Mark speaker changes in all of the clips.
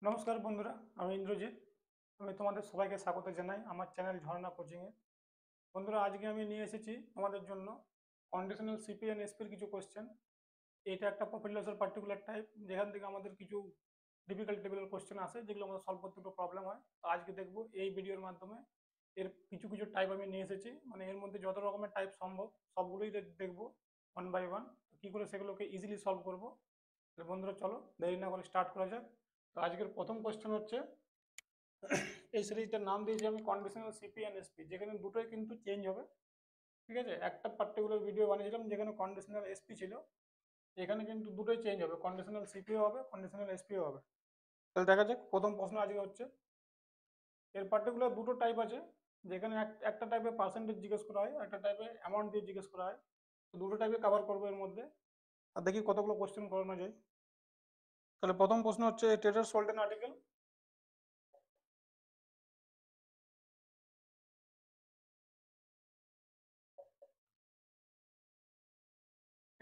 Speaker 1: নমস্কার বন্ধুরা, আমি ইন্দ্রজিৎ। আমি তোমাদের সবাইকে স্বাগত জানাই আমার চ্যানেল ঝর্ণা কোচিংয়ে। বন্ধুরা, আজকে আমি নিয়ে এসেছি তোমাদের জন্য কন্ডিশনাল সিপি এন্ড এসপির কিছু কোশ্চেন। এটা একটা পপুলার পার্টিকুলার টাইপ, যেখান থেকে আমাদের কিছু ডিফিকাল্ট লেভেলের কোশ্চেন আসে, যেগুলো আমাদের সলভ করতে একটু প্রবলেম হয়। তো আজকে দেখবো এই ভিডিওর মাধ্যমে এর কিছু কিছু টাইপ আমি নিয়ে এসেছি, মানে এর মধ্যে যত রকমের টাইপ সম্ভব সবগুলোই দেখবো ওয়ান বাই ওয়ান, কী করে সেগুলোকে ইজিলি সলভ করবো। তো বন্ধুরা, চলো দেরি না করে স্টার্ট করা যাক। তো আজকের প্রথম কোশ্চেন হচ্ছে, এই সিরিজটার নাম দিয়েছি আমি কন্ডিশনাল সিপি এন্ড এসপি, যেখানে দুটোই কিন্তু চেঞ্জ হবে। ঠিক আছে, একটা পার্টিকুলার ভিডিও বানিয়েছিলাম যেখানে কন্ডিশনাল এসপি ছিল, এখানে কিন্তু দুটোই চেঞ্জ হবে, কন্ডিশনাল সিপিও হবে, কন্ডিশনাল এসপিও হবে। তাহলে দেখা যাক, প্রথম প্রশ্ন আজকে হচ্ছে, এর পার্টিকুলার দুটো টাইপ আছে, যেখানে একটা টাইপে পার্সেন্টেজ জিজ্ঞেস করা হয়, একটা টাইপে অ্যামাউন্ট দিয়ে জিজ্ঞেস করা হয়। তো দুটো টাইপে কভার করবো এর মধ্যে, আর দেখি কতগুলো কোশ্চেন করানো যায়। তাহলে প্রথম প্রশ্ন হচ্ছে, trader sold an article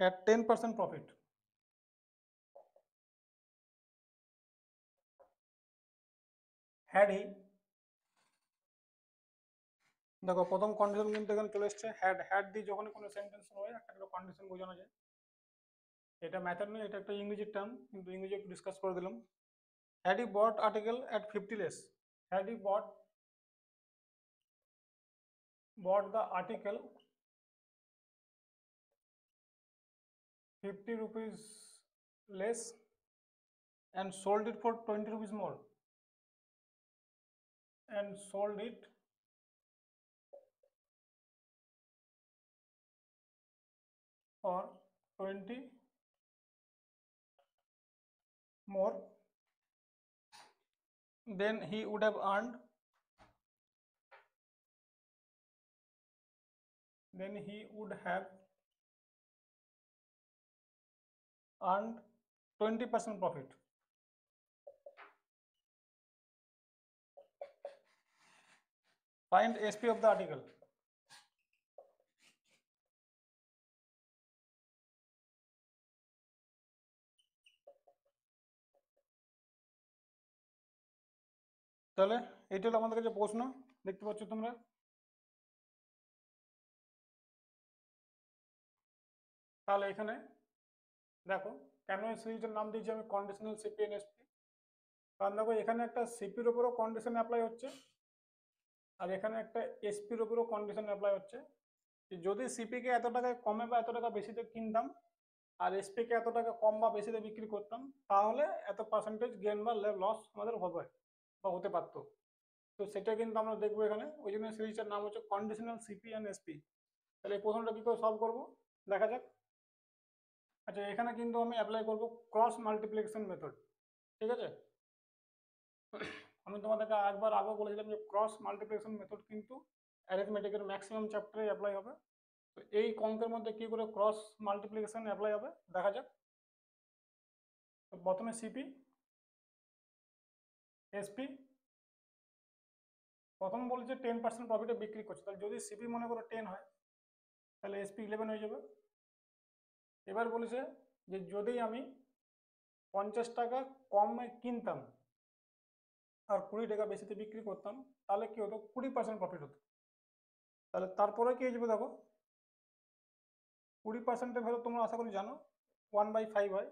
Speaker 1: at 10% profit. Had he, দেখো প্রথম কন্ডিশন কিন্তু এখানে চলে এসছে, হ্যাড। হ্যাড দিয়ে যখন কোনো সেন্টেন্স হয় একটা কন্ডিশন বোঝানো যায়। এটা ম্যাথের নয়, এটা একটা ইংরেজির টার্ম, কিন্তু ইংরেজি একটু ডিসকাস করে দিলাম। Had he bought article at 50 less. Had he bought the article 50 rupees less and sold it for 20 rupees more, and sold it for 20 more, then he would have earned, then he would have earned 20% profit. Find SP of the article. তাহলে এইটা হলো আমাদের কাছে প্রশ্ন, দেখতে পাচ্ছ তোমরা। তাহলে এখানে দেখো, কেন এই সিরিজের নাম দিয়েছি আমি কন্ডিশনাল সিপি এন্ড এসপি, কারণ দেখো এখানে একটা সিপির উপরও কন্ডিশন অ্যাপ্লাই হচ্ছে, আর এখানে একটা এসপির উপরও কন্ডিশন অ্যাপ্লাই হচ্ছে। যদি সিপিকে এত টাকায় কমে বা এত টাকা বেশিতে কিনতাম, আর এসপিকে এত টাকা কম বা বেশিতে বিক্রি করতাম, তাহলে এত পার্সেন্টেজ গেন বা লস আমাদের হবে বা হতে পারতো। তো সেটা কিন্তু আমরা দেখবো এখানে, ওই জন্য সিরিজটার নাম হচ্ছে কন্ডিশনাল সিপি এন্ড এসপি। তাহলে এই প্রশ্নটা কি করে সলভ করবো, দেখা যাক। আচ্ছা, এখানে কিন্তু আমি অ্যাপ্লাই করবো ক্রস মাল্টিপ্লিকেশন মেথড। ঠিক আছে, আমি তোমাদেরকে একবার আগেও বলেছিলাম যে ক্রস মাল্টিপ্লিকেশন মেথড কিন্তু অ্যারিথমেটিকের ম্যাক্সিমাম চ্যাপ্টারে অ্যাপ্লাই হবে। তো এই অঙ্কের মধ্যে কি করে ক্রস মাল্টিপ্লিকেশন অ্যাপ্লাই হবে দেখা যাক। তো প্রথমে সিপি, এসপি, প্রথম বলেছে 10% প্রফিটে বিক্রি করছে, তাহলে যদি সিপি মনে করো 10 হয়, তাহলে এসপি 11 হয়ে যাবে। এবার বলেছে যে যদি আমি 50 টাকা কমে কিনতাম আর 20 টাকা বেশিতে বিক্রি করতাম, তাহলে কি হতো, 20% প্রফিট হতো। তাহলে তারপরে কি হয়ে যাবে দেখো, 20%-এর ভ্যালু তোমরা আশা করি জানো 1/5 হয়।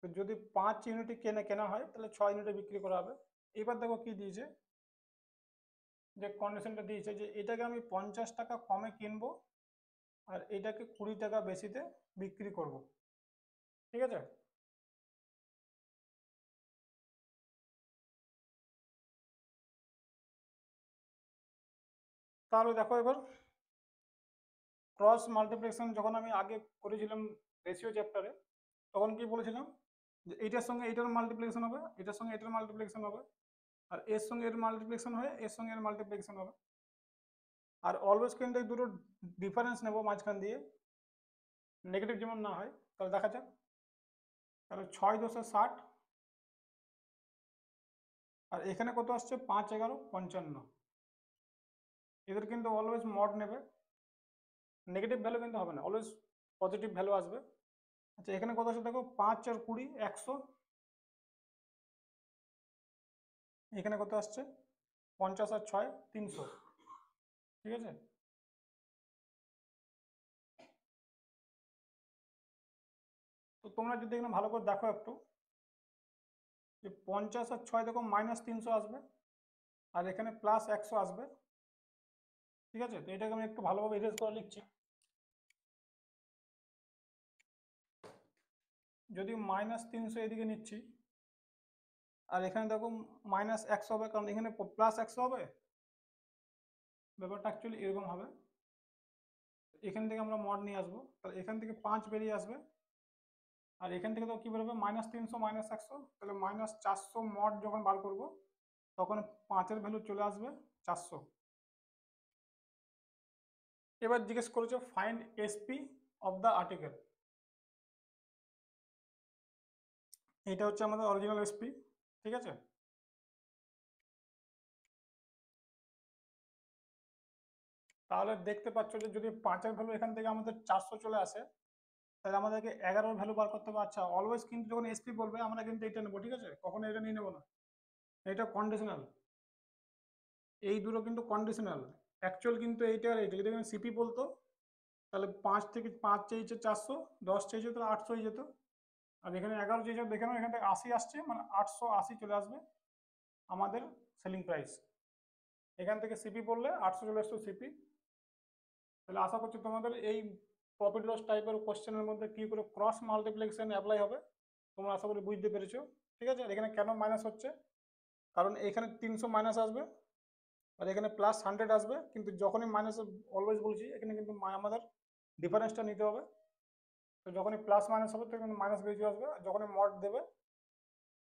Speaker 1: তো যদি 5 ইউনিটে কেনা হয়, তাহলে 6 ইউনিটে বিক্রি করা হবে। এবার দেখো কি দিয়েছে, যে কন্ডিশনটা দিয়েছে যে এটাকে আমি 50 টাকা কমে কিনবো আর এটাকে 20 টাকা বেশিতে বিক্রি করব। ঠিক আছে, তাহলে দেখো এবার ক্রস মাল্টিপ্লিকেশন যখন আমি আগে করেছিলাম রেশিও চ্যাপ্টারে, তখন কি বলেছিলাম যে এইটার সঙ্গে এইটার মাল্টিপ্লিকেশন হবে, এটার সঙ্গে এটার মাল্টিপ্লিকেশন হবে, আর এর সঙ্গে এর মাল্টিপ্লিকেশন হয়ে এর সঙ্গে এর মাল্টিপ্লিকেশন হবে। আর অলওয়েজ কিন্তু এই দুটো ডিফারেন্স নেবো মাঝখান দিয়ে, নেগেটিভ যেমন না হয়। তাহলে দেখা যাক, তাহলে 6×10 = 60, আর এখানে কত আসছে 5×11 = 55। এদের কিন্তু অলওয়েজ মড নেবে, নেগেটিভ ভ্যালু কিন্তু হবে না, অলওয়েজ পজিটিভ ভ্যালু আসবে। আচ্ছা, এখানে কত আছে দেখো, 5 আর 20 100, এখানে কত আসছে 50 আর 6 300, ঠিক আছে। তো তোমরা যদি এখানে ভালো করে দেখো একটু, যে 50 আর 6 দেখো -300 আসবে, আর এখানে +100 আসবে, ঠিক আছে। তো এটাকে আমি একটু ভালোভাবে ইরেজ করে লিখছি। যদি -300 এদিকে নিচ্ছি, আর এখানে দেখো -100 হবে, কারণ এখানে +100 হবে। ব্যাপারটা অ্যাকচুয়ালি এরকম হবে, এখান থেকে আমরা মড নিয়ে আসবো, তাহলে এখান থেকে 5 বেরিয়ে আসবে, আর এখান থেকে তো কি বেরোবে -300 -100, তাহলে -400 মড যখন বার করব তখন 5-এর ভ্যালু চলে আসবে 400। এবার জিজ্ঞেস করেছে find SP of the article. এটা হচ্ছে আমাদের অরিজিনাল এসপি, ঠিক আছে। তাহলে দেখতে পাচ্ছ যে যদি 5-এর ভ্যালু এখান থেকে আমাদের 400 চলে আসে, তাহলে আমাদেরকে 11-এর ভ্যালু বার করতে হবে। আচ্ছা, অলওয়েজ কিন্তু যখন এসপি বলবে আমরা কিন্তু এটা নেবো, ঠিক আছে, কখনো এটা নিয়ে নেবো না, এটা কন্ডিশনাল। এই দুটো কিন্তু কন্ডিশনাল, অ্যাকচুয়াল কিন্তু এইটা আর এইটা। যদি এখানে সিপি বলতো তাহলে 5 থেকে 5 চেয়েছে 400, 10 চেয়েছে তাহলে 800 হয়ে যেত, আর এখানে 11 চেয়েছে, দেখে নাও এখান থেকে 80 আসছে, মানে 880 চলে আসবে আমাদের সেলিং প্রাইস। এখান থেকে সিপি বললে 800 চলে আসতো সিপি। তাহলে আশা করছি তোমাদের এই প্রফিট লস টাইপের কোশ্চেনের মধ্যে কি করে ক্রস মাল্টিপ্লিকেশন অ্যাপ্লাই হবে তোমরা আশা করি বুঝতে পেরেছো, ঠিক আছে। আর এখানে কেন মাইনাস হচ্ছে, কারণ এখানে 300 মাইনাস আসবে, আর এখানে +100 আসবে, কিন্তু যখনই মাইনাস, অলওয়েজ বলছি এখানে কিন্তু আমাদের ডিফারেন্সটা নিতে হবে। তো যখনই প্লাস মাইনাস হবে তখন মাইনাস বেরিয়ে আসবে, আর যখনই মড দেবে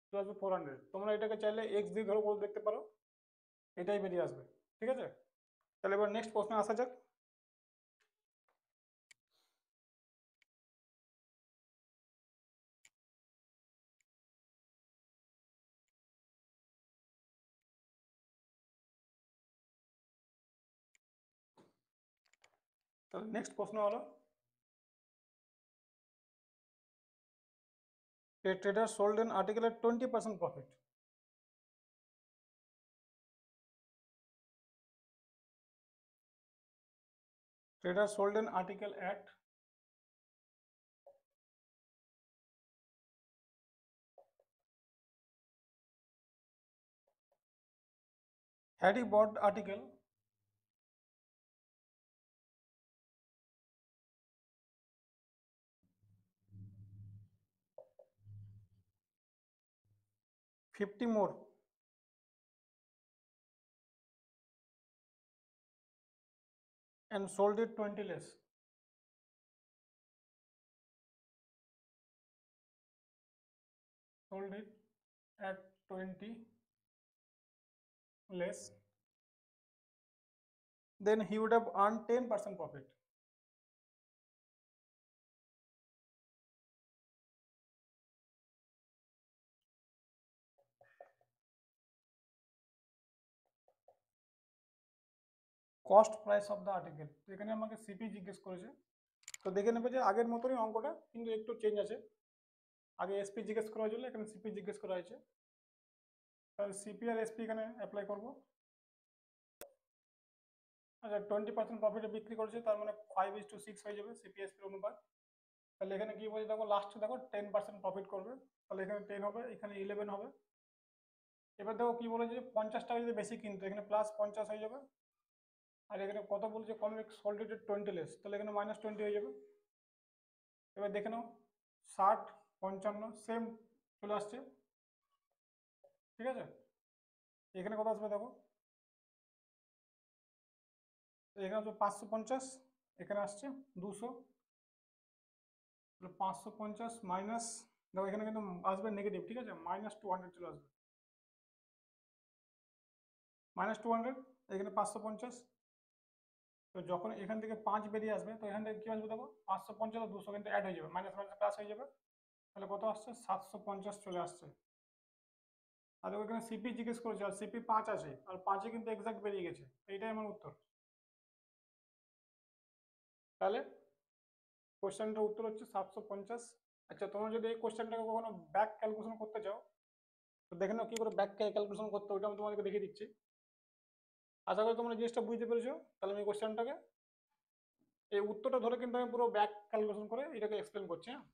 Speaker 1: চলে আসবে 400। তোমরা এটাকে চাইলে এক্স দিয়ে ধরে বলে দেখতে পারো, এটাই বেরিয়ে আসবে, ঠিক আছে। তাহলে এবার নেক্সট প্রশ্নে আসা যাক। তাহলে নেক্সট প্রশ্ন হলো, a trader sold an article at 20% profit. Trader sold an article at had he bought the article $50 more and sold it 20 less. Sold it at 20 less, then he would have earned 10% profit. Cost price of the article, তো এখানে আমাকে CP জিজ্ঞেস করেছে। তো দেখে নেবে যে আগের মতনই অঙ্কটা, কিন্তু একটু চেঞ্জ আছে। আগে এসপি জিজ্ঞেস করা হয়েছিল, এখানে সিপি জিজ্ঞেস করা হয়েছে। তাহলে সিপি আর এসপি এখানে অ্যাপ্লাই করবো। আচ্ছা, 20% প্রফিটে বিক্রি করেছে, তার মানে 5:6 হয়ে যাবে সিপি এসপি অনুপাত। তাহলে এখানে কি বলছে দেখো, লাস্টে দেখো 10% প্রফিট করবে, তাহলে এখানে 10 হবে, এখানে 11 হবে। এবার দেখো কি বলেছে, 50 টাকা যদি বেশি কিনতো এখানে +50 হয়ে যাবে, আর এখানে কত বলছে কম, সোল্ড ইট 20 লেস, তাহলে এখানে -20 হয়ে যাবে। এবার দেখে নাও 60 55 সেম চলে আসছে, ঠিক আছে। এখানে কত আসবে দেখো, এখানে আসবে 550, এখানে আসছে 200, 550 মাইনাস, দেখো এখানে কিন্তু আসবে নেগেটিভ, ঠিক আছে, -200 চলে আসবে, -200, এখানে 550। তো যখন এখান থেকে 5 বেরিয়ে আসবে, তো এখান থেকে কি আসবে দেখো, 550 আর 200 কিন্তু অ্যাড হয়ে যাবে, মাইনাস মাইনাস প্লাস হয়ে যাবে, তাহলে কত আসছে 750 চলে আসছে। আর দেখো এখানে সিপি জিজ্ঞেস করেছে, আর সিপি 5 আছে, আর 5-এ কিন্তু এক্সাক্ট বেরিয়ে গেছে, এইটাই আমার উত্তর। তাহলে কোশ্চেনটার উত্তর হচ্ছে 750। আচ্ছা, তোমরা যদি এই কোশ্চেনটাকে কখনো ব্যাক ক্যালকুলেশন করতে চাও, তো দেখে নাও কি করে ব্যাক ক্যালকুলেশন করতে, ওইটা আমি তোমাদেরকে দেখিয়ে দিচ্ছি। আশা করি তোমরা জিনিসটা বুঝতে পেরেছো। তাহলে আমি কোশ্চেনটাকে এই উত্তরটা ধরে কিন্তু আমি পুরো ব্যাক ক্যালকুলেশন করে এটাকে এক্সপ্লেন করছি। হ্যাঁ,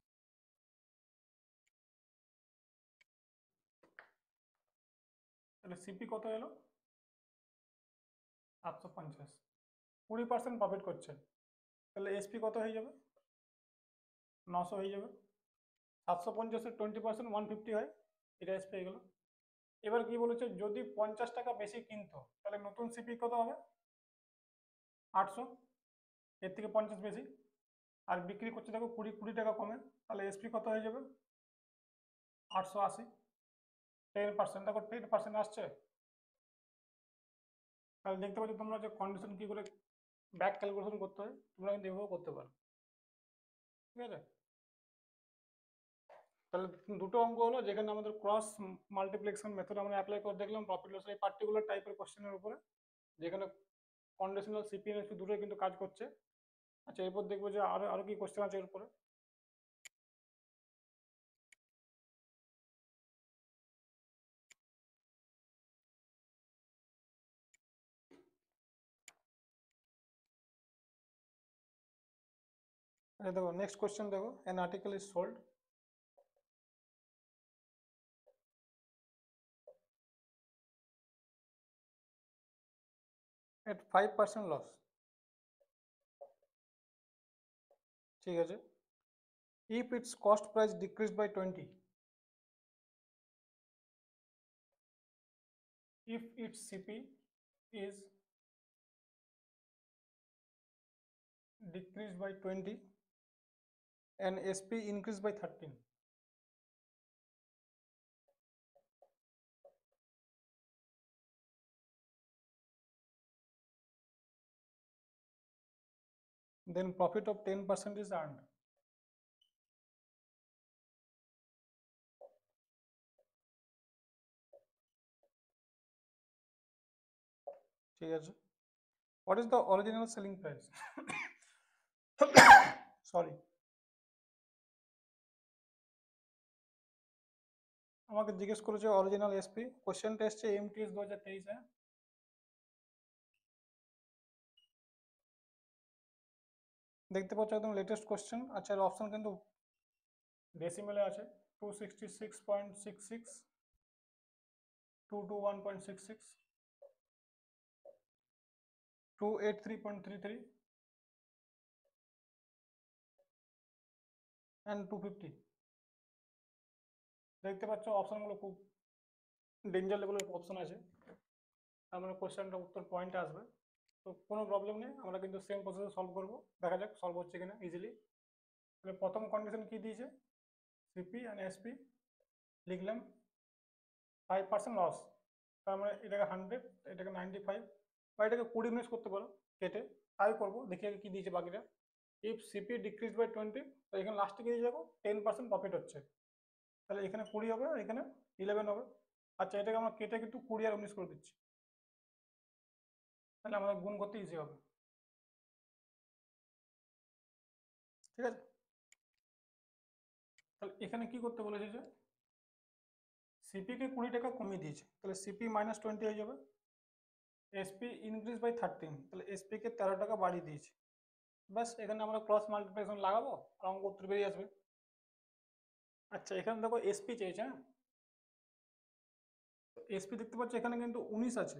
Speaker 1: তাহলে সিপি কত এলো? 750, 20% প্রফিট করছে। তাহলে এসপি কত হয়ে যাবে? 900 হয়ে যাবে। 750-এর 20% 150 হয়, এটা এসপি হয়ে গেল। এবার কি বলেছে, যদি 50 টাকা বেশি কিনতো তাহলে নতুন সিপি কত হবে? 800, এর থেকে 50 বেশি। আর বিক্রি করছে দেখো 20 টাকা কমে, তাহলে এসপি কত হয়ে যাবে? 880। 10%, দেখো 10% আসছে। তাহলে দেখতে পাচ্ছ তোমরা যে কন্ডিশন কি করে ব্যাক ক্যালকুলেশন করতে হয়, তোমরা কিন্তু এভাবেও করতে পারো। ঠিক আছে, তাহলে দুটো অঙ্ক হলো যেখানে আমাদের ক্রস মাল্টিপ্লিকেশন মেথড আমরা অ্যাপ্লাই করে দেখলাম প্রফিট লস এই পার্টিকুলার টাইপের কোশ্চেনের উপরে, যেখানে কন্ডিশনাল সিপি এবং এসপি দুটোই কিন্তু কাজ করছে। আচ্ছা, এরপর দেখবো যে আরো আরো কি কোশ্চেন আছে এর উপরে। আচ্ছা দেখো, নেক্সট কোশ্চেন দেখো, an article is sold at 5% loss। ঠিক আছে, if its cost price decreased by 20, if its CP is decreased by 20 and SP increased by 13, then profit of 10% is earned। ঠিক আছে, what is the original selling price? Sorry, আমাকে জিজ্ঞেস করেছে original SP, কোশ্চেনটা এসছে MTS 2023 এ। দেখতে পাচ্ছ একদম লেটেস্ট কোশ্চেন। আচ্ছা, এর অপশন কিন্তু ডেসিমেলে আছে, 266.66, 221.66, 283.33 and 250। দেখতে পাচ্ছ অপশনগুলো খুব ডেঞ্জার লেভেলের অপশন আছে, তার মানে কোশ্চেনটা উত্তর পয়েন্টে আসবে। তো কোনো প্রবলেম নেই, আমরা কিন্তু সেম প্রসেসে সলভ করবো, দেখা যাক সলভ হচ্ছে কিনা ইজিলি। তাহলে প্রথম কন্ডিশন কি দিয়েছে, সিপি অ্যান্ড এসপি লিখলাম 5% লস, তার মানে এটাকে 100, এটাকে 95 বা এটাকে 20 মিনিট করতে পারো কেটে। তাই করবো, দেখি আগে কি দিয়েছে বাকিটা। ইফ সিপি ডিক্রিজ বাই 20, তো এখানে লাস্টে কি দিয়ে যাবো, 10% প্রফিট হচ্ছে, তাহলে এখানে 20 হবে আর এখানে 11 হবে। আচ্ছা, এটাকে আমরা কেটে কিন্তু 20 আর 19 করে দিচ্ছি, তাহলে আমাদের গুণ করতে ইজি হবে। ঠিক আছে, তাহলে এখানে কি করতে বলেছে যে সিপি কে 20 টাকা কমিয়ে দিয়েছে, তাহলে সিপি -20 হয়ে যাবে। এসপি ইনক্রিজ বাই 13, তাহলে এসপি কে 13 টাকা বাড়িয়ে দিয়েছে। ব্যাস, এখানে আমরা ক্রস মাল্টিপ্লিকেশন লাগাবো আর অঙ্ক উত্তর বেরিয়ে আসবে। আচ্ছা, এখানে দেখো এসপি চেয়েছে। হ্যাঁ, এসপি দেখতে পাচ্ছ এখানে কিন্তু 19 আছে,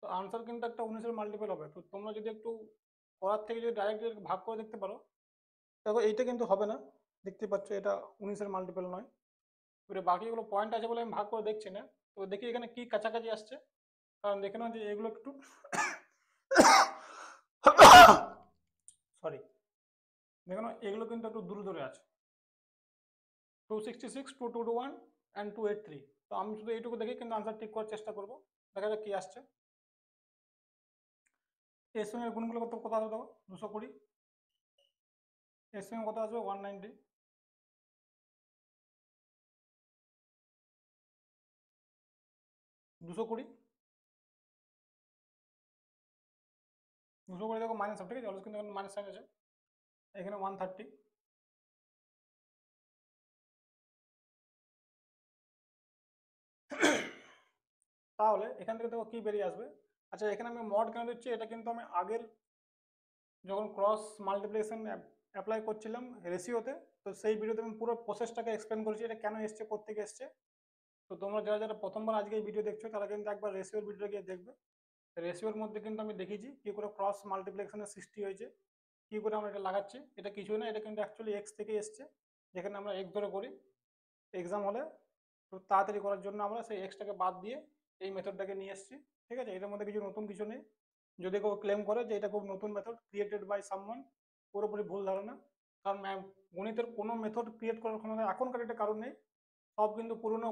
Speaker 1: তো আনসার কিন্তু একটা 19-এর মাল্টিপল হবে। তো তোমরা যদি একটু করার থেকে যদি ডাইরেক্ট ভাগ করে দেখতে পারো, দেখো এইটা কিন্তু হবে না, দেখতে পাচ্ছ এটা 19-এর মাল্টিপল নয়। এবারে বাকিগুলো পয়েন্ট আছে বলে আমি ভাগ করে দেখছি না, তো দেখি এখানে কি কাছাকাছি আসছে, কারণ দেখে নাও যে এগুলো একটু সরি, দেখে নাও এগুলো কিন্তু একটু দূরে দূরে আছে, 266, 2221 অ্যান্ড 283। তো আমি শুধু এইটুকু দেখে কিন্তু আনসার ঠিক করার চেষ্টা করবো, দেখা যাক কি আসছে। এর সঙ্গে গুণগুলো কত আসবে দেখো, 220, এর সঙ্গে কত আসবে 190, 220, 220 দেখো মাইনাস, ঠিক আছে, অলরেডি কিন্তু মাইনাস সাইন আছে। এখানে 130, তাহলে এখান থেকে দেখো কি বেরিয়ে আসবে। আচ্ছা, এখানে আমি মড কেন দিচ্ছি, এটা কিন্তু আমি আগের যখন ক্রস মাল্টিপ্লিকেশন অ্যাপ্লাই করছিলাম রেশিওতে, তো সেই ভিডিওতে আমি পুরো প্রসেসটাকে এক্সপ্লেন করেছি এটা কেন এসছে, কোত্থেকে এসছে। তো তোমরা যারা যারা প্রথমবার আজকে এই ভিডিও দেখছো তারা কিন্তু একবার রেশিওর ভিডিওটা গিয়ে দেখবে। রেশিওর মধ্যে কিন্তু আমি দেখিয়েছি কী করে ক্রস মাল্টিপ্লিকেশনের সৃষ্টি হয়েছে, কী করে আমরা এটা লাগাচ্ছি। এটা কিছুই না, এটা কিন্তু অ্যাকচুয়ালি এক্স থেকে এসছে, যেখানে আমরা এক্স ধরে করি। এক্সাম হলে তো তাড়াতাড়ি করার জন্য আমরা সেই এক্সটাকে বাদ দিয়ে এই মেথডটাকে নিয়ে এসেছি। ঠিক আছে, এটার মধ্যে কিছু নতুন কিছু নেই। যদি কেউ ক্লেম করে যে এটা খুব নতুন মেথড ক্রিয়েটেড বাই সামওয়ান, পুরোপুরি ভুল ধারণা। কারণ গণিতের কোনো মেথড ক্রিয়েট করার ক্ষমতা এখনকার এটা কারণ নেই। সব কিন্তু পুরোনো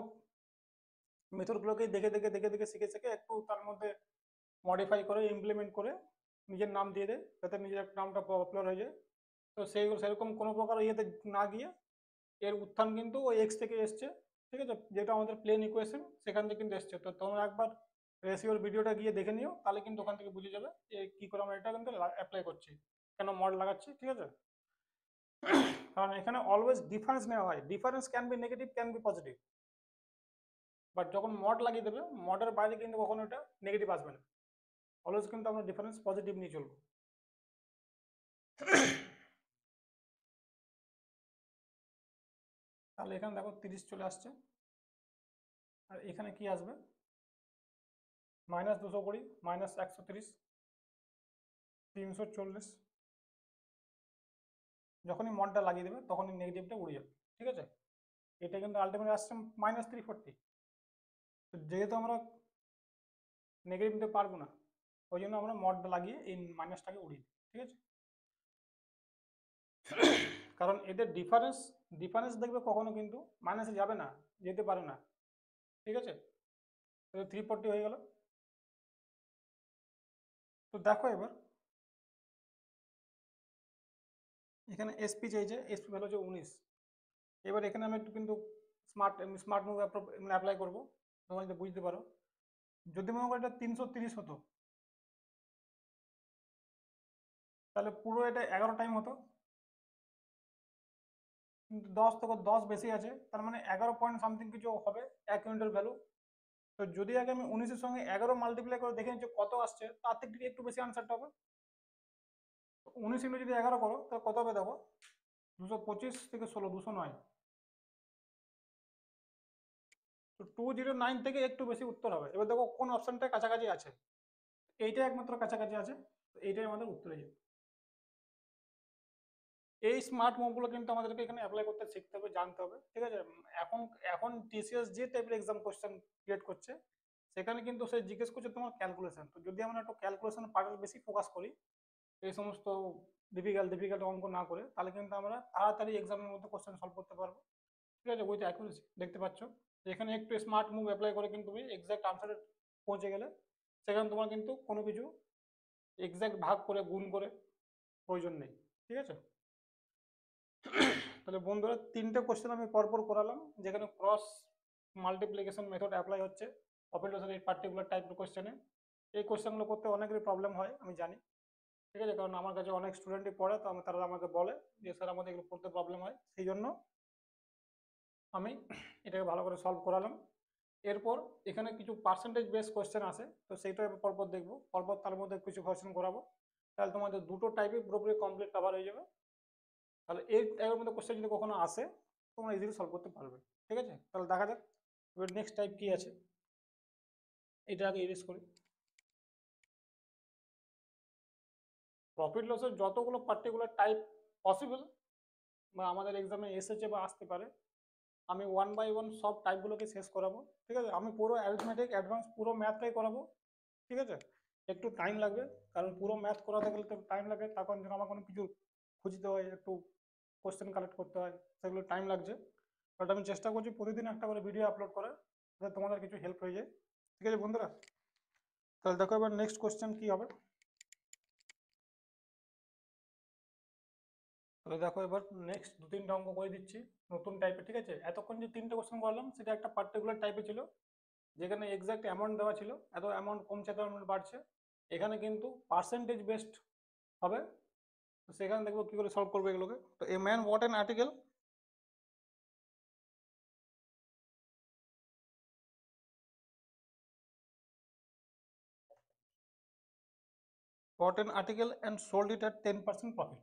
Speaker 1: মেথডগুলোকেই দেখে দেখে দেখে দেখে শিখে শিখে একটু তার মধ্যে মডিফাই করে ইমপ্লিমেন্ট করে নিজের নাম দিয়ে দেয়, যাতে নিজের নামটা পপুলার হয়ে যায়। তো সেইগুলো সেরকম কোনো প্রকার ইয়েতে না গিয়ে এর উত্থান কিন্তু ওই এক্স থেকে এসছে। ঠিক আছে, যেটা আমাদের প্লেন ইকুয়েশন সেখান থেকে কিন্তু এসছে। তো তোমরা একবার রেশিওর ভিডিওটা গিয়ে দেখে নিও, তাহলে কিন্তু ওখান থেকে বুঝে যাবে যে কী করে আমরা এটা কিন্তু অ্যাপ্লাই করছি, কেন মড লাগাচ্ছি। ঠিক আছে, কারণ এখানে অলওয়েজ ডিফারেন্স নেওয়া হয়। Difference can be negative, can be positive, but যখন মড লাগিয়ে দেবে মডের বাইরে কিন্তু কখনো এটা নেগেটিভ আসবে না। অলওয়েজ কিন্তু আমরা ডিফারেন্স পজিটিভ নিয়ে চলবো। তাহলে এখানে দেখো 30 চলে আসছে, আর এখানে কি আসবে, -220 -130 340। যখনই মডটা লাগিয়ে দেবে তখনই নেগেটিভটা উড়ে যাবে। ঠিক আছে, এটা কিন্তু আলটিমেটলি আসছে -340। তো যেহেতু আমরা নেগেটিভ নিতে পারবো না, ওই জন্য আমরা মডটা লাগিয়ে এই মাইনাসটাকে উড়িয়ে দিই। ঠিক আছে, কারণ এদের ডিফারেন্স ডিফারেন্স দেখবে কখনো কিন্তু মাইনাসে যাবে না, যেতে পারে না। ঠিক আছে, তো 340 হয়ে গেল। তো দেখো এবার এখানে এসপি চাইছে, এসপি ভ্যালু হচ্ছে 19। এবার এখানে আমি একটু কিন্তু স্মার্ট স্মার্ট মুভ অ্যাপ্লাই করবো, তোমরা যদি বুঝতে পারো। যদি মনে করো এটা 330 হতো, তাহলে পুরো এটা 11 টাইম হতো। কিন্তু 10 থেকে 10 বেশি আছে, তার মানে 11 পয়েন্ট সামথিং কিছু হবে এক ইউনিটের ভ্যালু। তো যদি আগে আমি 19-এর সঙ্গে 11 মাল্টিপ্লাই করে দেখে নিচ্ছি কত আসছে, তার থেকে একটু বেশি আনসারটা হবে। 19 ইন্টু যদি 11 করো তাহলে কত হবে দেখো, 225 থেকে 16, 209। তো 209 থেকে একটু বেশি উত্তর হবে। এবার দেখো কোন অপশনটা কাছাকাছি আছে, এইটা একমাত্র কাছাকাছি আছে, তো এইটাই আমাদের উত্তরে যাবে। এই স্মার্ট মুভগুলো কিন্তু আমাদেরকে এখানে অ্যাপ্লাই করতে শিখতে হবে, জানতে হবে। ঠিক আছে, এখন এখন টিসিএস যে টাইপের এক্সাম কোশ্চেন ক্রিয়েট করছে, সেখানে কিন্তু সে জিজ্ঞেস করছে তোমার ক্যালকুলেশন। তো যদি আমরা একটু ক্যালকুলেশন পার্টের বেশি ফোকাস করি, এই সমস্ত ডিফিকাল্ট ডিফিকাল্ট অঙ্ক না করে, তাহলে কিন্তু আমরা তাড়াতাড়ি এক্সামের মধ্যে কোশ্চেন সলভ করতে পারবো। ঠিক আছে, উইথ অ্যাকুরেসি। দেখতে পাচ্ছ এখানে একটু স্মার্ট মুভ অ্যাপ্লাই করে কিন্তু তুমি এক্সাক্ট আনসারে পৌঁছে গেলে, সেখানে তোমার কিন্তু কোনো কিছু এক্সাক্ট ভাগ করে গুণ করে প্রয়োজন নেই। ঠিক আছে, তাহলে বন্ধুরা 3টে কোশ্চেন আমি পরপর করালাম, যেখানে ক্রস মাল্টিপ্লিকেশন মেথড অ্যাপ্লাই হচ্ছে অপারেটরের এই পার্টিকুলার টাইপের কোশ্চেনে। এই কোশ্চেনগুলো করতে অনেকেরই প্রবলেম হয়, আমি জানি। ঠিক আছে, কারণ আমার কাছে অনেক স্টুডেন্টই পড়ে, তো তারা আমাকে বলে যে স্যার আমাদের এগুলো পড়তে প্রবলেম হয়, সেই জন্য আমি এটাকে ভালো করে সলভ করালাম। এরপর এখানে কিছু পার্সেন্টেজ বেস কোশ্চেন আছে, তো সেইটা পরপর দেখবো, পরপর তার মধ্যে কিছু কোশ্চেন করাবো। তাহলে তোমাদের দুটো টাইপে পুরোপুরি কমপ্লিট কভার হয়ে যাবে। তাহলে এই টাইপের মধ্যে কোশ্চেন যদি কখনো আসে, তোমরা ইজিলি সলভ করতে পারবে। ঠিক আছে, তাহলে দেখা যাক এবার নেক্সট টাইপ কি আছে। এটা আগে ইরেজ করি। প্রফিট লসের যতগুলো পার্টিকুলার টাইপ পসিবল বা আমাদের এক্সামে এসেছে বা আসতে পারে, আমি 1 বাই 1 সব টাইপগুলোকে শেষ করাবো। ঠিক আছে, আমি পুরো অ্যারিথমেটিক অ্যাডভান্স পুরো ম্যাথটাই করাবো। ঠিক আছে, একটু টাইম লাগবে, কারণ পুরো ম্যাথ করাতে গেলে তো টাইম লাগে, তার কারণ আমার কোনো কিছু খুঁজতে হয়, একটু কোশ্চেন কালেক্ট করতে হয়, সেগুলো টাইম লাগছে। বাট আমি চেষ্টা করছি প্রতিদিন একটা করে ভিডিও আপলোড করার, যাতে তোমাদের কিছু হেল্প হয়ে যায়। ঠিক আছে বন্ধুরা, তাহলে দেখো এবার নেক্সট কোশ্চেন কি হবে। তাহলে দেখো এবার নেক্সট 2-3টা অঙ্ক করে দিচ্ছি নতুন টাইপের। ঠিক আছে, এতক্ষণ যে 3টে কোশ্চেন করলাম সেটা একটা পার্টিকুলার টাইপে ছিল, যেখানে এক্সাক্ট অ্যামাউন্ট দেওয়া ছিল, এত অ্যামাউন্ট কমছে এত অ্যামাউন্ট বাড়ছে। এখানে কিন্তু পার্সেন্টেজ বেসড হবে, তো সেখানে দেখবো কি করে সলভ করবে এগুলোকে। তো a man what an article bought an article and sold it at 10% profit.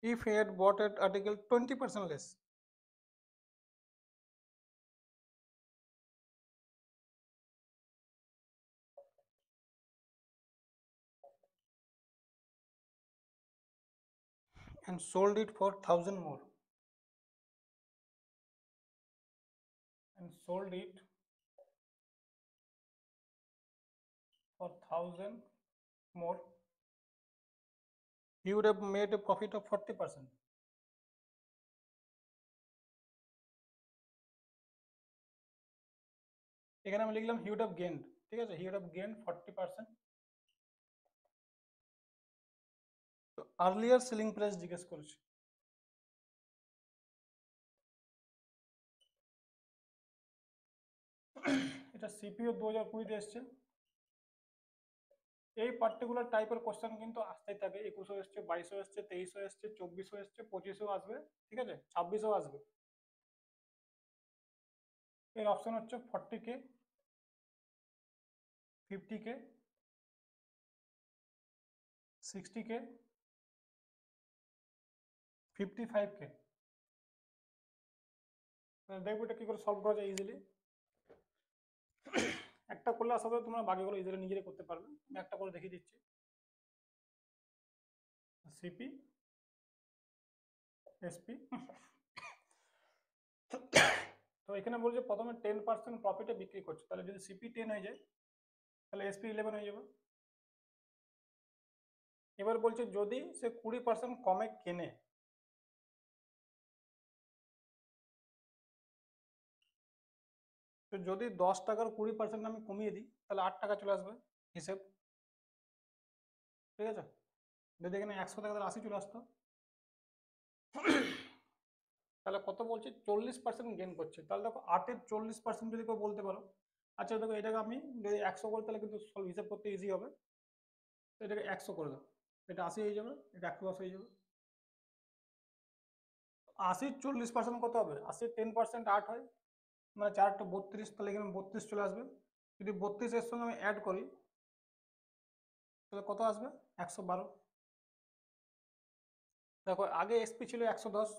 Speaker 1: If he had bought an article 20% less, and sold it for 1000 more, and sold it for 1000 more, he would have made a profit of 40%. এখানে আমি লিখলাম he would have gained, ঠিক আছে, he would have gained 40%. তো earlier selling price জিজ্ঞেস করেছে। এটা CPO 2020 এসছে। এই পার্টিকুলার টাইপের কোশ্চেন কিন্তু আসতেই থাকে, 21 এসছে, 22 এসছে, 23 এসছে, 24 এসছে, 25 আসবে, ঠিক আছে, 26 আসবে। এর অপশন হচ্ছে 40K, 50K, 60K, 55K। দেখবো এটা কি করে সলভ করা যায় ইজিলি। একটা করলে আশা করি তোমরা বাকিগুলো ইজিলি নিজেরাই করতে পারবে। আমি একটা করে দেখিয়ে দিচ্ছি। CP, SP. তো এখানে বলছে প্রথমে 10% প্রফিটে বিক্রি করছে, তাহলে যদি সিপি 10 হয়ে যায় তাহলে এসপি 11 হয়ে যাবে। এবার বলছে যদি সে 20% কমে কেনে, তো যদি 10 টাকার 20% আমি কমিয়ে দিই তাহলে 8 টাকা চলে আসবে হিসেব, ঠিক আছে। যদি এখানে 100 টাকা তাহলে 80 চলে আসতো। তাহলে কত বলছে 40% গেন করছে, তাহলে দেখো 8-এর 40% যদি কেউ বলতে পারো। আচ্ছা দেখো এটাকে আমি যদি 100 করি তাহলে কিন্তু হিসাব করতে ইজি হবে। তো এটাকে 100 করে দাও, এটা 80 হয়ে যাবে, এটা 110 হয়ে যাবে। 80-র 40% কত হবে? 80-র 10% 8 হয়, মানে 4-টা 32, তাহলে এখানে 32 চলে আসবে। যদি 32 এর সঙ্গে আমি অ্যাড করি তাহলে কত আসবে? 112। দেখো আগে এসপি ছিল 110,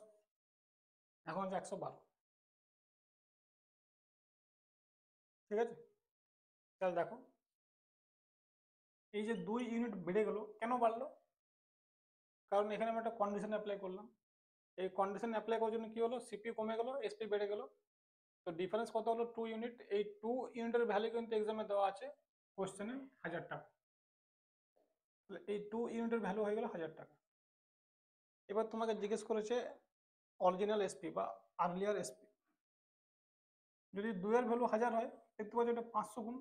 Speaker 1: এখন হচ্ছে 112, ঠিক আছে। তাহলে দেখো এই যে 2 ইউনিট বেড়ে গেল, কেন বাড়লো? কারণ এখানে আমি একটা কন্ডিশন অ্যাপ্লাই করলাম। এই কন্ডিশন অ্যাপ্লাই করার জন্য কি হলো, সিপি কমে গেল, এসপি বেড়ে গেল। তো ডিফারেন্স কত হলো? 2 ইউনিট। এই 2 ইউনিটের ভ্যালু কিন্তু এক্সামে দেওয়া আছে কোশ্চেনে 1000 টাকা। তাহলে এই 2 ইউনিটের ভ্যালু হয়ে গেল 1000 টাকা। এবার তোমাকে জিজ্ঞেস করেছে অরিজিনাল এসপি বা আর্লিয়ার এসপি। যদি 2 এর ভ্যালু 1000 হয়, দেখতে পাচ্ছ এটা 500 গুণ,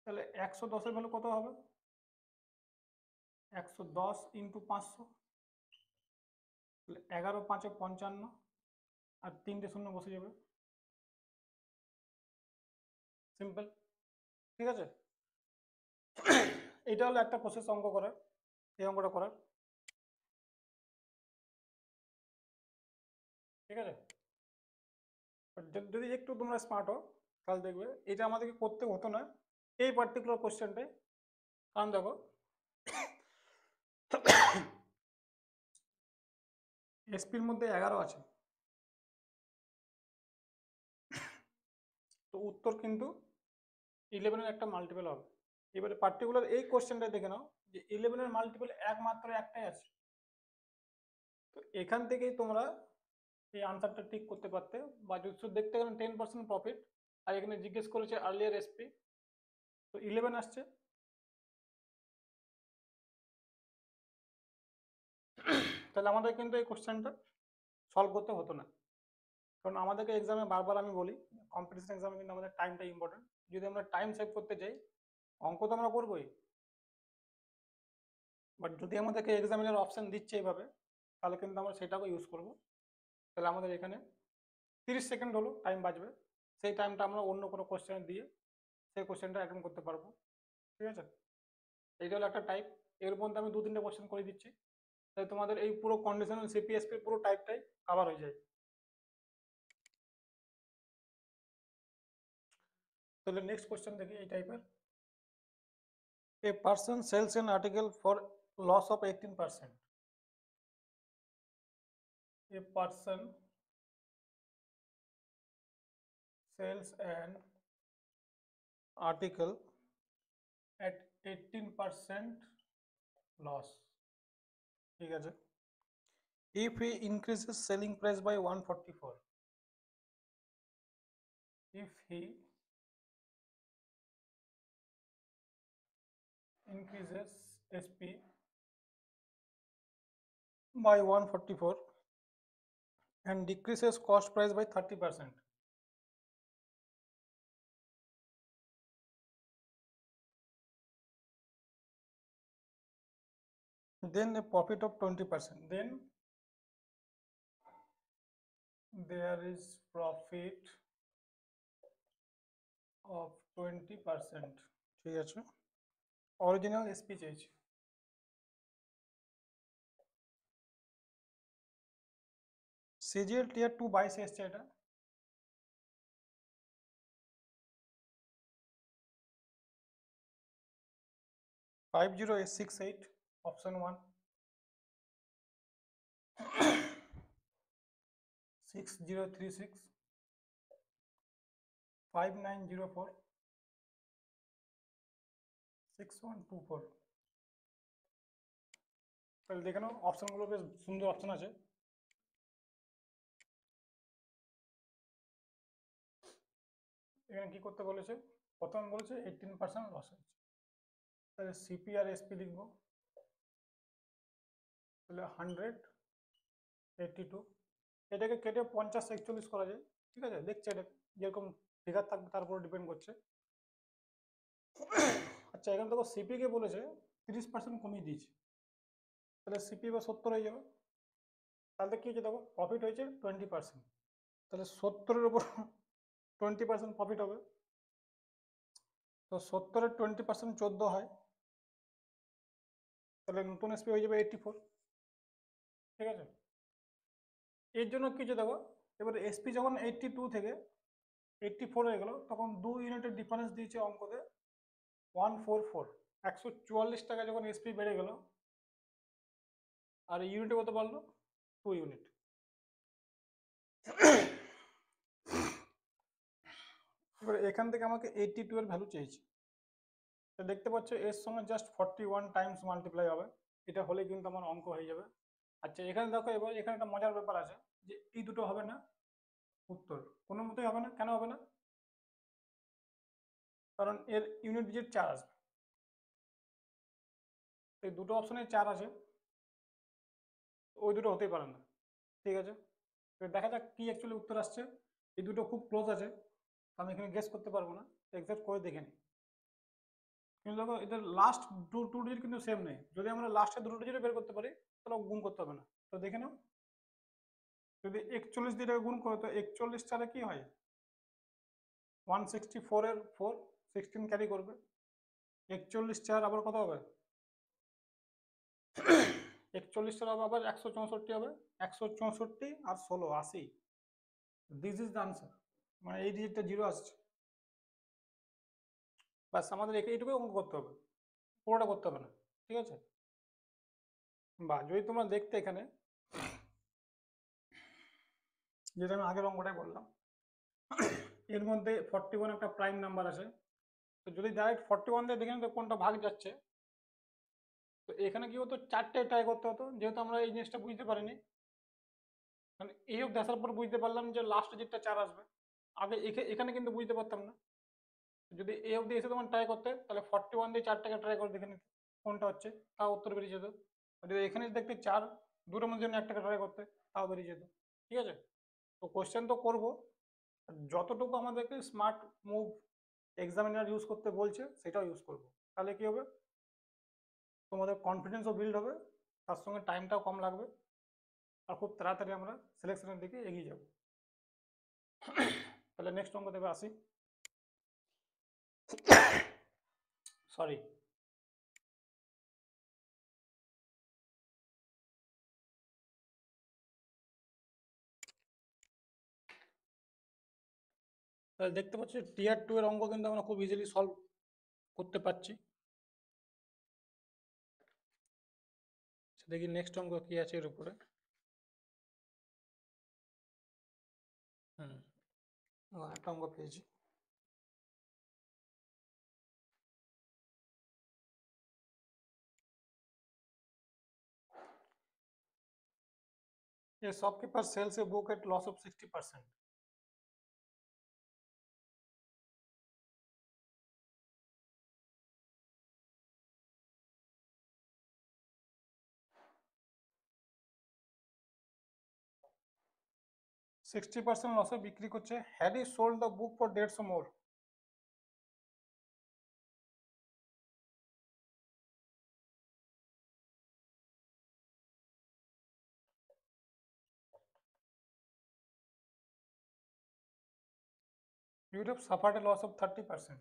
Speaker 1: তাহলে 110 এর ভ্যালু কত হবে? 110 ইন্টু 500, তাহলে 11×5 = 55, আর 3টে শূন্য বসে যাবে। সিম্পল, ঠিক আছে। এটা হলো একটা প্রসেস অঙ্ক করার, এই অঙ্কটা করার, ঠিক আছে। যদি একটু তোমরা স্মার্ট হও তাহলে দেখবে এটা আমাদেরকে করতে হতো না এই পার্টিকুলার কোশ্চেনটাই। কারণ দেখো এসপির মধ্যে 11 আছে, তো উত্তর কিন্তু 11-এর একটা মাল্টিপল হবে। এবারে পার্টিকুলার এই কোশ্চেনটা দেখে নাও যে 11-এর মাল্টিপল একমাত্র একটাই আছে। তো এখান থেকেই তোমরা এই আনসারটা ঠিক করতে পারতে, বা যদি শুধু দেখতে গেলে 10% প্রফিট, আর এখানে জিজ্ঞেস করেছে আর্লিয়ার এসপি, তো 11 আসছে। তাহলে আমাদের কিন্তু এই কোশ্চেনটা সলভ করতে হতো না। কারণ আমাদেরকে এক্সামে বারবার আমি বলি, কম্পিটিশন এক্সামে কিন্তু আমাদের টাইমটা ইম্পর্টেন্ট। যদি আমরা টাইম সেভ করতে চাই, অঙ্ক তো আমরা করবোই, বাট যদি আমাদেরকে এক্সামিনার অপশন দিচ্ছে এইভাবে, তাহলে কিন্তু আমরা সেটাকে ইউজ করব। তাহলে আমাদের এখানে 30 সেকেন্ড হলো টাইম বাঁচবে, সেই টাইমটা আমরা অন্য কোনো কোশ্চেন দিয়ে সেই কোশ্চেনটা অ্যাটেন্ড করতে পারবো, ঠিক আছে। এইটা হলো একটা টাইপ। এর মধ্যে আমি 2-3টে কোশ্চেন করে দিচ্ছি। তাই তোমাদের এই পুরো কন্ডিশনাল সিপিএসপি পুরো টাইপটাই কভার হয়ে যায়। তাহলে নেক্সট কোশ্চেন দেখি এই টাইপের। A person sells an article for loss of 18%। A person sells an article at 18% loss, ঠিক আছে। if he increases selling price by 144, if he increases SP by 144 and decreases cost price by 30%, then a profit of 20%, then there is profit of 20%, ঠিক আছে। Original SP চেয়েছি। CGL টিয়ার 2 22 এসছে এটা। 50868 option 1, 6036 5904 6124। তাহলে দেখে নাও অপশনগুলো বেশ সুন্দর অপশন আছে। এখানে কি করতে বলেছে, প্রথম বলেছে 18% লস হয়েছে, তাহলে সিপি আর এসপি লিখবো। তাহলে 182, এটাকে কেটে 50 41 করা যায়, ঠিক আছে। দেখছে এটা যেরকম ফিগার থাকবে তার উপর ডিপেন্ড করছে। আচ্ছা এখানে দেখো সিপি কে বলেছে 30% কমিয়ে দিয়েছে, তাহলে সিপি বা 70 হয়ে যাবে। তাহলে কি হয়েছে দেখো প্রফিট হয়েছে 20%, তাহলে 70-এর উপর 20% প্রফিট হবে। তো 70-এর 20% 14 হয়, তাহলে নতুন এসপি হয়ে যাবে 84, ঠিক আছে। এর জন্য কিছু দেখো, এবার এসপি যখন 82 থেকে 84 হয়ে গেল তখন 2 ইউনিটের ডিফারেন্স দিয়েছে অঙ্কতে 144, 144 টাকা যখন এসপি বেড়ে গেল আর ইউনিটে কত বাড়লো 2 ইউনিট। এবার এখান থেকে আমাকে 82 এর ভ্যালু চেয়েছি, তো দেখতে পাচ্ছ এর সঙ্গে জাস্ট 41 টাইমস মাল্টিপ্লাই হবে, এটা হলে কিন্তু আমার অঙ্ক হয়ে যাবে। আচ্ছা এখানে দেখো এবার এখানে একটা মজার ব্যাপার আছে যে এই দুটো হবে না উত্তর, কোনো মতেই হবে না। কেন হবে না? কারণ এর ইউনিট ডিজিট 4 আসবে, এই দুটো অপশনে 4 আছে, ওই দুটো হতেই পারে না, ঠিক আছে। দেখা যাক কি অ্যাকচুয়ালি উত্তর আসছে। এই দুটো খুব ক্লোজ আছে, আমি এখানে গেস করতে পারবো না, এক্সাক্ট করে দেখে নিই। কিন্তু দেখো এদের লাস্ট টু ডিজিট কিন্তু সেম নেই, যদি আমরা লাস্টের দুটো ডিজিট বের করতে পারি তাহলে গুণ করতে হবে না। তো দেখে নাও, যদি 41 দিয়ে গুণ করো তো 41 চারে কি হয় 164 এর 4, 16 ক্যারি করবে। 41 চার আবার কত হবে 41 চার আবার 164 হবে, 164 আর 16 80, দিস ইজ দ্য আনসার। মানে এই ডিজিটটা 0 আসছে, বাস আমাদের এইটুকুই অঙ্ক করতে হবে, পুরোটা করতে হবে না, ঠিক আছে। বা যদি তোমরা দেখতে এখানে যেটা আমি আগের অঙ্কটাই বললাম, এর মধ্যে 41 একটা প্রাইম নাম্বার আছে, তো যদি ডাইরেক্ট 41 দিয়ে দেখে নিতে কোনটা ভাগ যাচ্ছে, তো এখানে কি হতো 4টে ট্রাই করতে হতো, যেহেতু আমরা এই জিনিসটা বুঝতে পারিনি, মানে এই অবধি আসার পর বুঝতে পারলাম যে লাস্ট ডিজিটটা 4 আসবে, আগে এখানে কিন্তু বুঝতে পারতাম না। যদি এই অবধি এসে তোমার ট্রাই করতে তাহলে 41 দিয়ে 4টাকে ট্রাই করে দেখে নিতে কোনটা হচ্ছে, তাও উত্তর বেরিয়ে যেত। আর যদি এখানে দেখতে 4 দুটোর মধ্যে একটাকে ট্রাই করতে তাও বেরিয়ে যেত, ঠিক আছে। তো কোশ্চেন তো করবো, যতটুকু আমাদেরকে স্মার্ট মুভ এক্সামিনার ইউজ করতে বলছে সেটাও ইউজ করবো, তাহলে কি হবে তোমাদের কনফিডেন্সও বিল্ড হবে, তার সঙ্গে টাইমটাও কম লাগবে, আর খুব তাড়াতাড়ি আমরা সিলেকশনের দিকে এগিয়ে যাব। তাহলে নেক্সট অঙ্ক দেবে আসি, সরি তাহলে দেখতে পাচ্ছি টিয়ার 2 এর অঙ্ক কিন্তু আমরা খুব ইজিলি সলভ করতে পারছি। দেখি নেক্সট অঙ্ক কি আছে এর উপরে। একটা অঙ্ক পেয়েছি। A shopkeeper sells a book at loss of 60%. $60% লসে বিক্রি করছে। Had he sold the book for 150 more? He would have suffered a loss of 30%.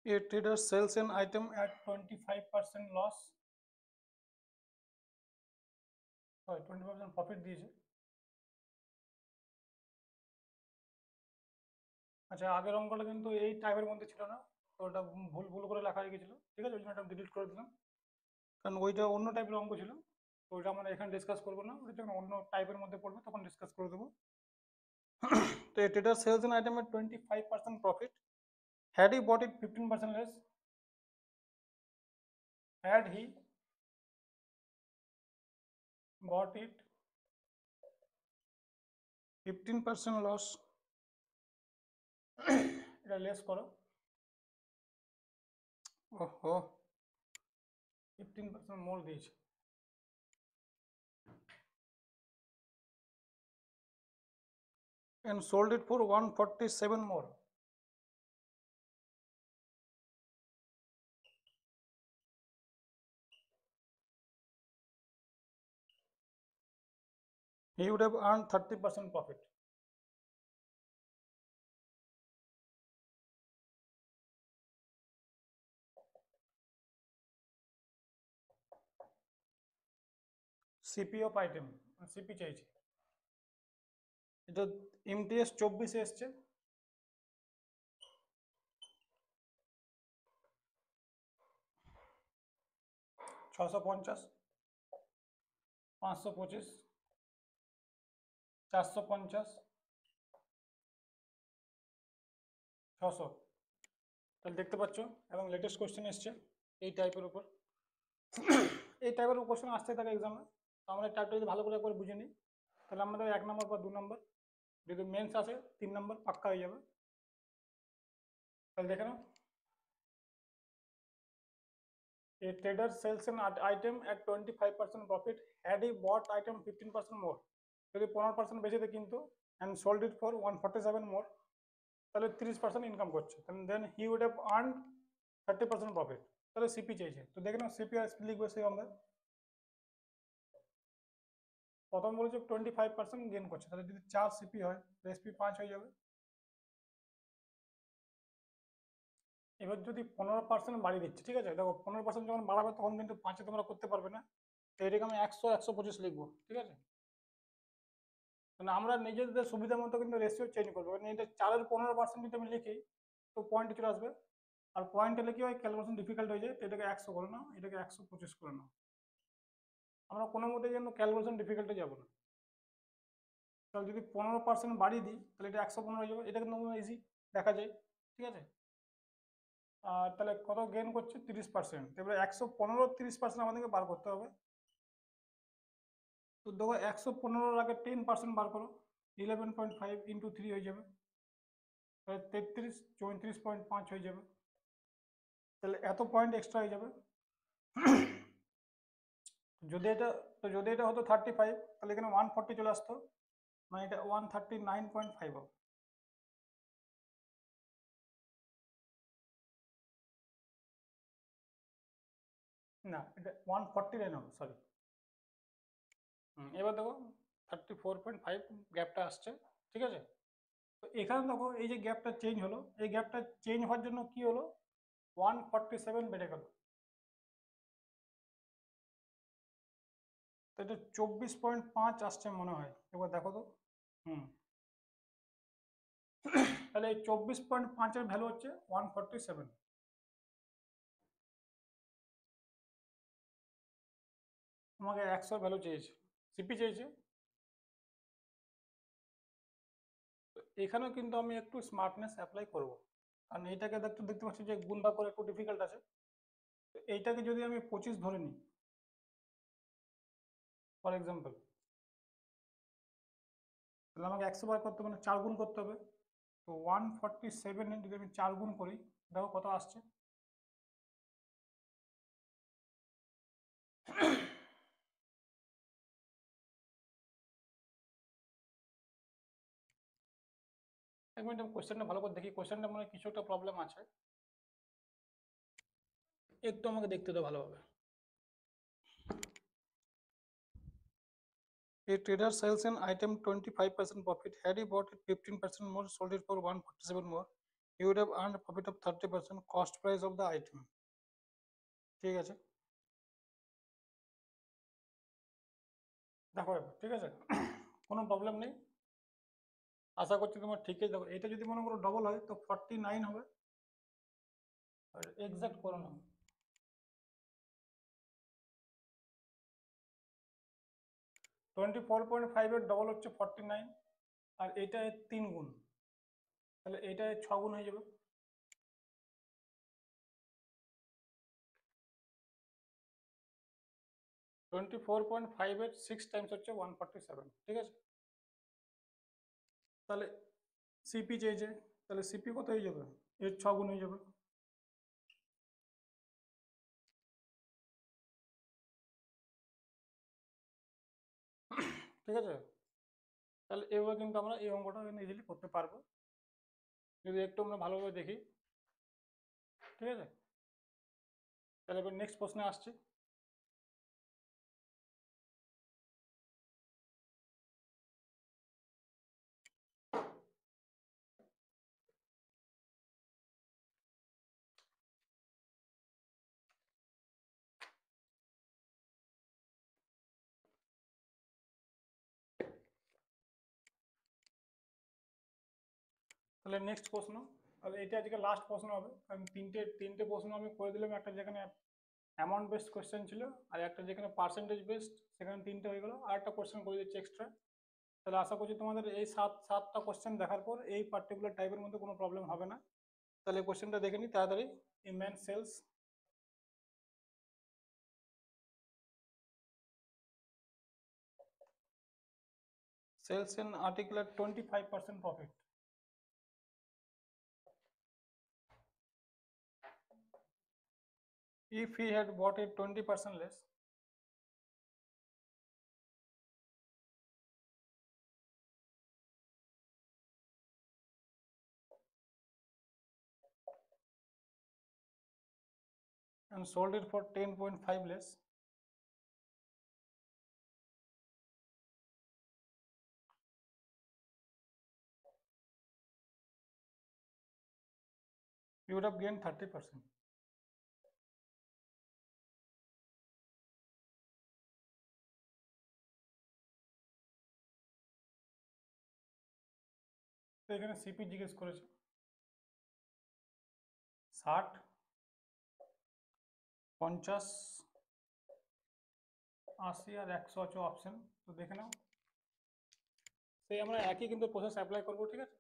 Speaker 1: A trader sells an item at 25% loss. Sorry, 25% profit দিয়েছে। আচ্ছা, আগের অঙ্কটা কিন্তু এই টাইপের মধ্যে ছিল না, তো ওটা ভুল ভুল করে লেখা হয়ে গেছিল। ঠিক আছে, ওই জন্য এটা ডিলিট করে দিলাম, কারণ ওইটা অন্য টাইপের অঙ্ক ছিল। তো ওইটা আমরা এখানে ডিসকাস করবো না, ওইটা যখন অন্য টাইপের মধ্যে পড়বে তখন ডিসকাস করে দেবো। তো a trader sells an item at 25% profit. Had he bought it 15% less? Had he bought it 15% loss? এটা লেস করো। ওহো, 15% মোর দিয়েছে। And sold it for 147 more. He would have earned 30% profit. CP of item, CP চাইছে। এটা MTS 24 এসছে। 650, 525, 450, 600। তাহলে দেখতে পাচ্ছ, এবং লেটেস্ট কোশ্চেন এসছে এই টাইপের উপর। এই টাইপের কোশ্চেন আসতে থাকে এক্সামে। তো আমরা টাইপটা যদি ভালো করে একবার বুঝে নিই, তাহলে আমাদের 1 নম্বর বা 2 নম্বর, যদি মেন্স আসে 3 নম্বর পাক্কা হয়ে যাবে। তাহলে দেখে নাও, a trader sells an item at 25% profit. Had he bought item 15% more? যদি 15% বেশি দিয়ে কিনতো and sold it for 147 more, তাহলে 30% ইনকাম করছে। then he would have earned 30% profit. তাহলে সিপি চাইছে। তো দেখে নাও সিপি আর এসপি লিখবে সেই আমরা। প্রথম বলেছে 25% গেইন করছে, তাহলে যদি 4 সিপি হয় এসপি 5 হয়ে যাবে। এবার যদি 15% বাড়িয়ে দিচ্ছে, ঠিক আছে, দেখো 15% যখন বাড়াবে তখন কিন্তু 5-এ তোমরা করতে পারবে না। তো এটাকে আমি 100, 125 লিখবো, ঠিক আছে। মানে আমরা নিজেদের সুবিধা মতো কিন্তু রেশিও চেঞ্জ করবো। মানে এটা 4-এর 15% যদি আমি লিখি তো পয়েন্টে চলে আসবে, আর পয়েন্ট হলে কি হয়, ক্যালকুলেশন ডিফিকাল্ট হয়ে যায়। তো এটাকে 100 করে নাও, এটাকে 125 করে নাও। আমরা কোনো মতে যেন ক্যালকুলেশন ডিফিকাল্টে যাবো না। তাহলে যদি 15% বাড়িয়ে দিই তাহলে এটা 115 হয়ে যাবে। এটা কিন্তু ইজি দেখা যায়, ঠিক আছে। আর তাহলে কত গেইন করছে, 30%। এবারে 115 30% আমাদেরকে বার করতে হবে। তো দেখো 115-এর আগে 10% বার করো, 11.5 ইন্টু 3 হয়ে যাবে, তাহলে 33, 34.5 হয়ে যাবে। তাহলে এত পয়েন্ট এক্সট্রা হয়ে যাবে। যদি এটা হতো 35, তাহলে এখানে 140 চলে আসতো। মানে এটা 139.5 হবে। না, এটা 149 হবে, সরি। এবার দেখো 34.5 গ্যাপটা আসছে, ঠিক আছে। তো এখানে দেখো এই যে গ্যাপটা চেঞ্জ হলো, এই গ্যাপটা চেঞ্জ হওয়ার জন্য কি হলো, 147 বেড়ে গেল। তো এটা 24.5 আসছে মনে হয়, এবার দেখো তো। হুম তাহলে এই 24.5-এর ভ্যালু হচ্ছে 147। আমাকে 100 ভ্যালু চেয়েছে, সিপি চেয়েছে। তো এখানেও কিন্তু আমি একটু স্মার্টনেস অ্যাপ্লাই করব, কারণ এইটাকে একটু দেখতে পাচ্ছি যে গুণ ভাগ করে একটু ডিফিকাল্ট আছে। তো এইটাকে যদি আমি 25 ধরে নিই ফর এক্সাম্পল, তাহলে আমাকে 100 বার করতে মানে 4 গুণ করতে হবে। তো 147 যদি আমি 4 গুণ করি, দেখো কত আসছে। এক মিনিট আমি কোশ্চেনটা ভালো করে দেখি, কোশ্চেনটা মানে কিছু একটা প্রবলেম আছে, একটু আমাকে দেখতে দাও ভালোভাবে। A trader sells an item 25% profit. Had he bought it 15% more, sold it for 147 more, he would have earned a profit of 30% cost price of the item. ঠিক আছে, দেখো এবার, ঠিক আছে, কোনো প্রবলেম নেই, আশা করছি তোমার ঠিকই। দেখো এটা যদি মনে করো ডবল হয় তো 49 হবে, আর এক্সাক্ট করো না। 24.5 এর ডবল হচ্ছে 49, আর এটা এর 3 গুণ, তাহলে এটা এর 6 গুণ হয়ে যাবে। 24.5 এর 6 টাইমস হচ্ছে 147, ঠিক আছে। তাহলে সিপি চেয়েছে, তাহলে সিপি কত হয়ে যাবে, এর 6 গুণ হয়ে যাবে। ঠিক আছে, তাহলে এভাবে কিন্তু আমরা এই অঙ্কটা ইজিলি করতে পারবো, যদি একটু আমরা ভালোভাবে দেখি, ঠিক আছে। তাহলে এবার নেক্সট প্রশ্নে আসছি। তাহলে নেক্সট প্রশ্ন, তাহলে এটা আজকে লাস্ট প্রশ্ন হবে, কারণ তিনটে তিনটে প্রশ্ন আমি করে দিলাম, একটা যেখানে অ্যামাউন্ট বেসড কোয়েশ্চেন ছিল, আর একটা যেখানে পার্সেন্টেজ বেসড, সেখানে তিনটে হয়ে গেলো, আর একটা কোয়েশ্চেন করে দিচ্ছি এক্সট্রা। তাহলে আশা করছি তোমাদের এই সাতটা কোয়েশ্চেন দেখার পর এই পার্টিকুলার টাইপের মধ্যে কোনো প্রবলেম হবে না। তাহলে কোয়েশ্চেনটা দেখে নিই তাড়াতাড়ি। A man sells an article at 25% profit. If he had bought it 20% less, and sold it for 10.5 less, you would have gained 30%. তো এখানে সিপি জিজ্ঞেস করেছে 60, 50, 80 আর 100 আছে অপশন, তো দেখে নাও। সেই আমরা একই কিন্তু প্রসেস অ্যাপ্লাই করবো, ঠিক আছে,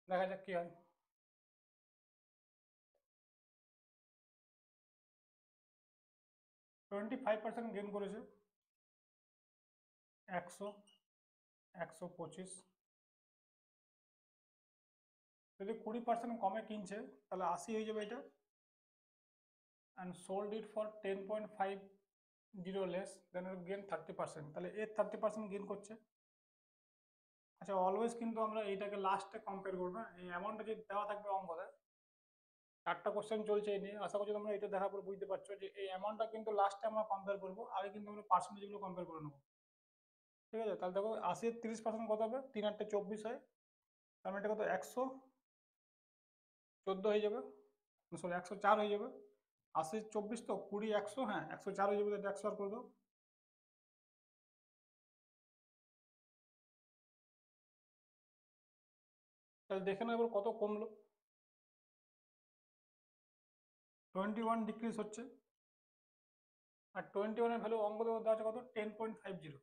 Speaker 1: দেখা যাক কি হয়। 25% গেইন করেছে, 100, 125, যদি 20% কমে কিনছে তাহলে 80 হয়ে যাবে এটা, and sold it for 10.50 less, then it gain 30%, তাহলে এর 30% গেইন করছে। আচ্ছা, অলওয়েজ কিন্তু আমরা এইটাকে লাস্টে কম্পেয়ার করবো, হ্যাঁ? এই অ্যামাউন্টটা যদি দেওয়া থাকবে অঙ্কতে, 4টা কোশ্চেন চলছে এই নিয়ে, আশা করছি তোমরা এটা দেখার পর বুঝতে পারছো যে এই অ্যামাউন্টটা কিন্তু লাস্টে আমরা কম্পেয়ার করবো, আগে কিন্তু আমরা পার্সেন্টেজগুলো কম্পেয়ার করে নেবো। ঠিক আছে, তাহলে দেখো 80 এর 30% কত হবে, 3 8 24 হয়, তার মানে এটা কত 114 হয়ে যাবে, সরি 104 হয়ে যাবে। 80 24 তো 20 100, হ্যাঁ 104 হয়ে যাবে, এটা 100 করে দাও। তাহলে দেখে নাও এবার কত কমলো, 21 ডিক্রিজ হচ্ছে। আর 21 এর ভ্যালু অঙ্ক দেওয়া আছে কত, 10.50।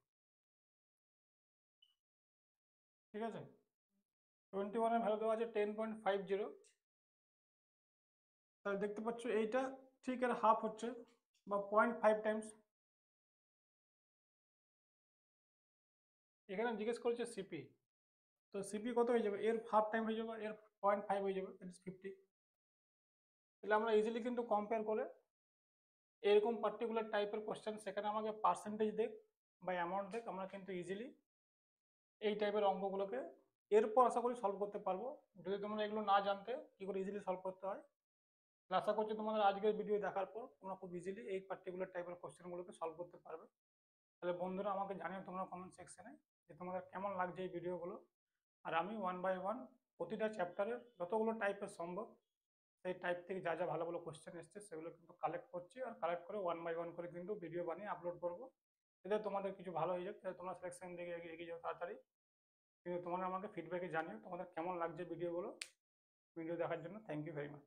Speaker 1: ঠিক আছে, 21 এর ভ্যালু দেওয়া আছে 10.50। তাহলে দেখতে পাচ্ছ এইটা ঠিক এর হাফ হচ্ছে, বা 0.5 টাইমস। এখানে জিজ্ঞেস করেছে সিপি, তো সিপি কত হয়ে যাবে, এর হাফ টাইম হয়ে যাবে, এর 0.5 হয়ে যাবে, দ্যাট ইজ 50। তাহলে আমরা ইজিলি কিন্তু কম্পেয়ার করে এরকম পার্টিকুলার টাইপের কোশ্চেন, সেখানে আমাকে পার্সেন্টেজ দেখ বা অ্যামাউন্ট দেখ, আমরা কিন্তু ইজিলি এই টাইপের অঙ্কগুলোকে এরপর আশা করি সলভ করতে পারবো। যদি তোমরা এগুলো না জানতে কি করে ইজিলি সলভ করতে হয়, তাহলে আশা করছি তোমাদের আজকের ভিডিও দেখার পর তোমরা খুব ইজিলি এই পার্টিকুলার টাইপের কোশ্চেনগুলোকে সলভ করতে পারবে। তাহলে বন্ধুরা আমাকে জানিও তোমরা কমেন্ট সেকশনে যে তোমাদের কেমন লাগছে এই ভিডিওগুলো। আর আমি ওয়ান বাই ওয়ান প্রতিটা চ্যাপ্টারের যতগুলো টাইপের সম্ভব সেই টাইপ থেকে যা যা ভালো ভালো কোশ্চেন এসছে সেগুলো কিন্তু কালেক্ট করছি, আর কালেক্ট করে ওয়ান বাই ওয়ান করে কিন্তু ভিডিও বানিয়ে আপলোড করবো। এতে তোমাদের কিছু ভালো হয়ে যাক, তাহলে তোমরা সিলেকশন দিকে এগিয়ে যাও তাড়াতাড়ি। কিন্তু তোমরা আমাকে ফিডব্যাকে জানিও তোমাদের কেমন লাগছে ভিডিওগুলো। ভিডিও দেখার জন্য থ্যাংক ইউ ভেরি মাচ।